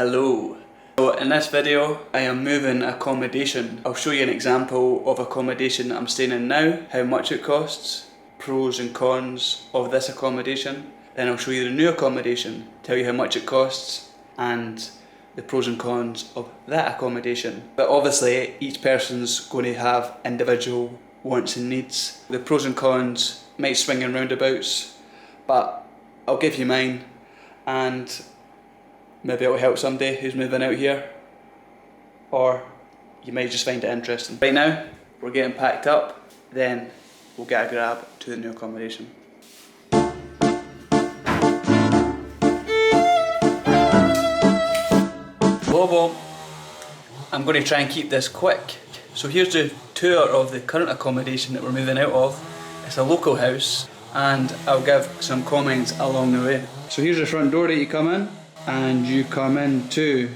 Hello. So in this video I am moving accommodation. I'll show you an example of accommodation that I'm staying in now, how much it costs, pros and cons of this accommodation. Then I'll show you the new accommodation, tell you how much it costs and the pros and cons of that accommodation. But obviously each person's going to have individual wants and needs. The pros and cons might swing in roundabouts, but I'll give you mine and maybe it'll help somebody who's moving out here, or you might just find it interesting. Right now, we're getting packed up, then we'll get a grab to the new accommodation. Hello, I'm going to try and keep this quick. So here's the tour of the current accommodation that we're moving out of. It's a local house, and I'll give some comments along the way. So here's the front door that you come in. And you come into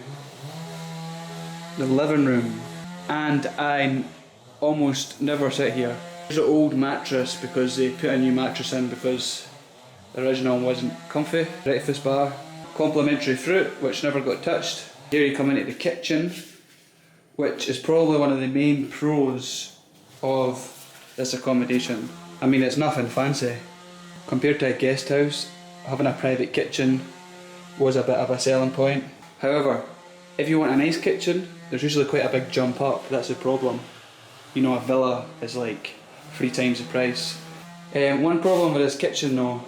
the living room, and I almost never sit here. There's an old mattress because they put a new mattress in because the original wasn't comfy. Breakfast bar, complimentary fruit which never got touched. Here you come into the kitchen, which is probably one of the main pros of this accommodation. I mean, it's nothing fancy. Compared to a guest house, having a private kitchen was a bit of a selling point. However, if you want a nice kitchen, there's usually quite a big jump up. That's the problem. You know, a villa is like 3 times the price. One problem with this kitchen though,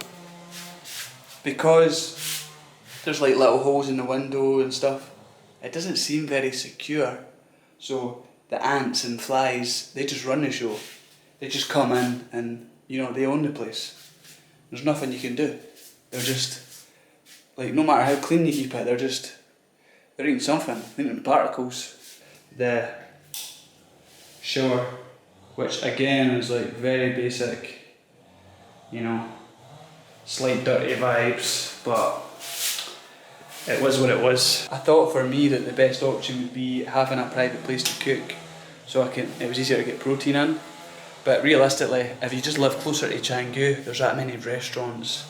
because there's like little holes in the window and stuff, it doesn't seem very secure. So the ants and flies, they just run the show. They just come in and, you know, they own the place. There's nothing you can do. They're just, like, no matter how clean you keep it, they're eating something, they're eating particles. The shower, which again is like very basic, you know, slight dirty vibes, but it was what it was. I thought for me that the best option would be having a private place to cook, so it was easier to get protein in. But realistically, if you just live closer to Canggu, there's that many restaurants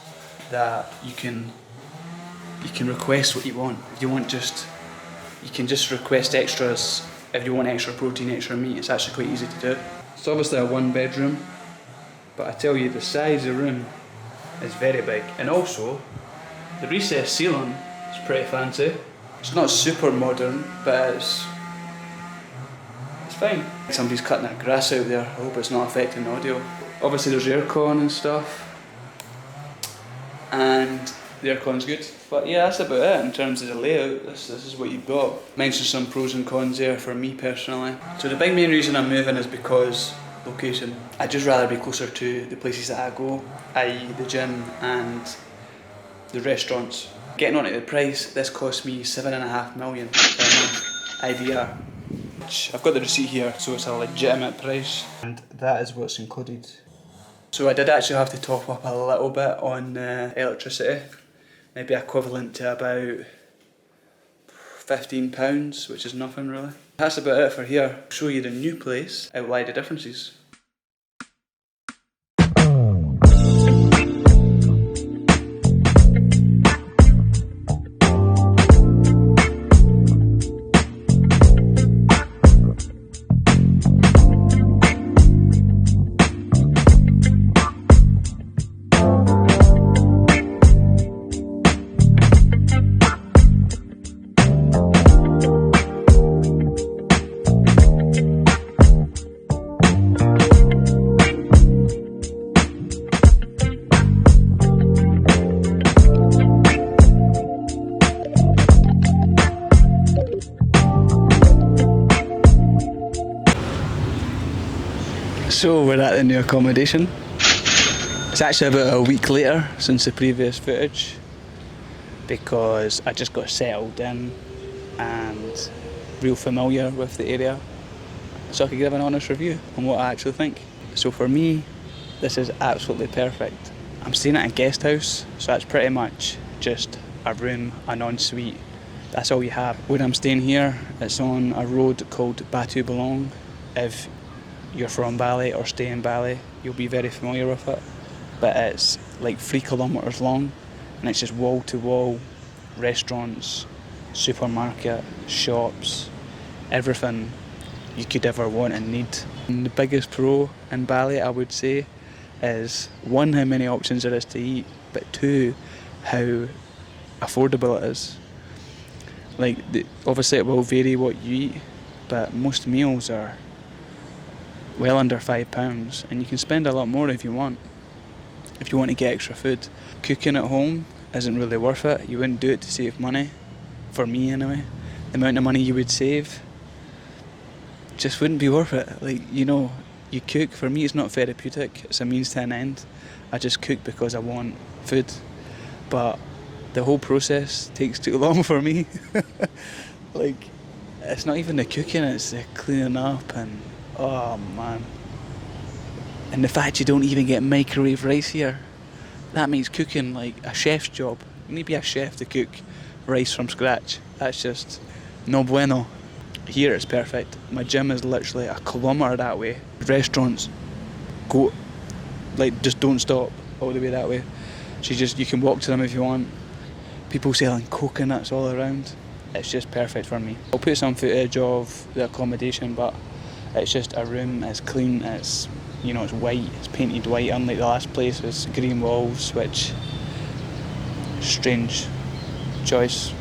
that you can request what you want. If you want you can just request extras. If you want extra protein, extra meat, it's actually quite easy to do. It's obviously a 1 bedroom, but I tell you, the size of the room is very big. And also, the recessed ceiling is pretty fancy. It's not super modern, but it's fine. Somebody's cutting that grass out there. I hope it's not affecting the audio. Obviously there's aircon and stuff, and the aircon's good. But yeah, that's about it in terms of the layout. This is what you've got. Mentioned some pros and cons there for me personally. So the big main reason I'm moving is because location. I'd just rather be closer to the places that I go, i.e. the gym and the restaurants. Getting on to the price, this cost me 7.5 million per month, IDR. I've got the receipt here, so it's a legitimate price, and that is what's included. So I did actually have to top up a little bit on electricity, maybe equivalent to about £15, which is nothing really. That's about it for here. I'll show you the new place, outline the differences. So we're at the new accommodation. It's actually about a week later since the previous footage, because I just got settled in and real familiar with the area, so I could give an honest review on what I actually think. So for me, this is absolutely perfect. I'm staying at a guest house, so that's pretty much just a room, an ensuite. That's all you have. When I'm staying here, it's on a road called Batu Belong. If you're from Bali or stay in Bali, you'll be very familiar with it. But it's like 3 kilometres long, and it's just wall to wall restaurants, supermarket, shops, everything you could ever want and need. And the biggest pro in Bali, I would say, is one, how many options there is to eat, but two, how affordable it is. Like, obviously it will vary what you eat, but most meals are well under £5, and you can spend a lot more if you want to get extra food. Cooking at home isn't really worth it. You wouldn't do it to save money, for me anyway. The amount of money you would save just wouldn't be worth it. Like, you cook, for me it's not therapeutic, it's a means to an end. I just cook because I want food, but the whole process takes too long for me. Like, it's not even the cooking, it's the cleaning up, and oh man. And the fact you don't even get microwave rice here, that makes cooking like a chef's job. You need to be a chef to cook rice from scratch. That's just no bueno. Here it's perfect. My gym is literally a kilometre that way. Restaurants go, like, just don't stop all the way that way. So you can walk to them if you want. People selling coconuts all around. It's just perfect for me. I'll put some footage of the accommodation, but it's just a room, it's clean, it's white, it's painted white, unlike the last place, it's green walls, which, strange choice.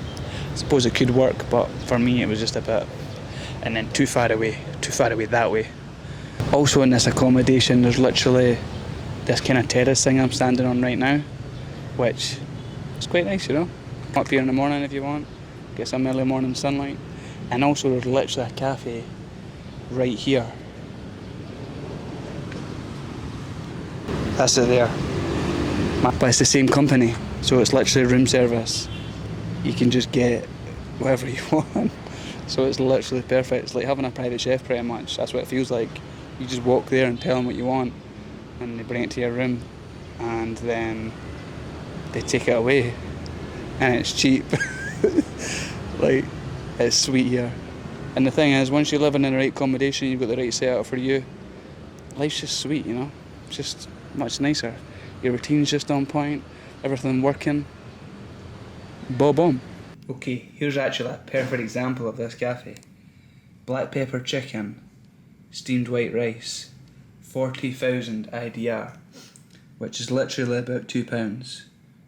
I suppose it could work, but for me it was just a bit, and then too far away that way. Also in this accommodation there's literally this kind of terrace thing I'm standing on right now, which is quite nice, Up here in the morning if you want, get some early morning sunlight. And also there's literally a cafe right here. That's it there. But it's the same company, so it's literally room service. You can just get whatever you want. So it's literally perfect. It's like having a private chef pretty much. That's what it feels like. You just walk there and tell them what you want, and they bring it to your room, and then they take it away, and it's cheap. Like, it's sweet here. And the thing is, once you're living in the right accommodation, you've got the right setup for you, life's just sweet, It's just much nicer. Your routine's just on point, everything working. Boom. Okay, here's actually a perfect example of this cafe. Black pepper chicken, steamed white rice, 40,000 IDR, which is literally about £2.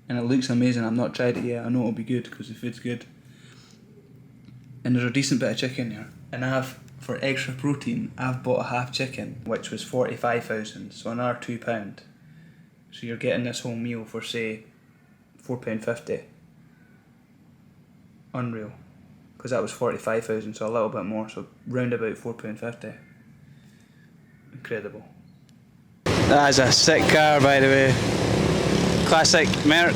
And it looks amazing. I've not tried it yet. I know it'll be good because the food's good. And there's a decent bit of chicken here. And for extra protein, I've bought a half chicken, which was 45,000, so another £2. So you're getting this whole meal for, say, £4.50. Unreal. Because that was 45,000, so a little bit more, so round about £4.50. Incredible. That is a sick car, by the way. Classic Merc.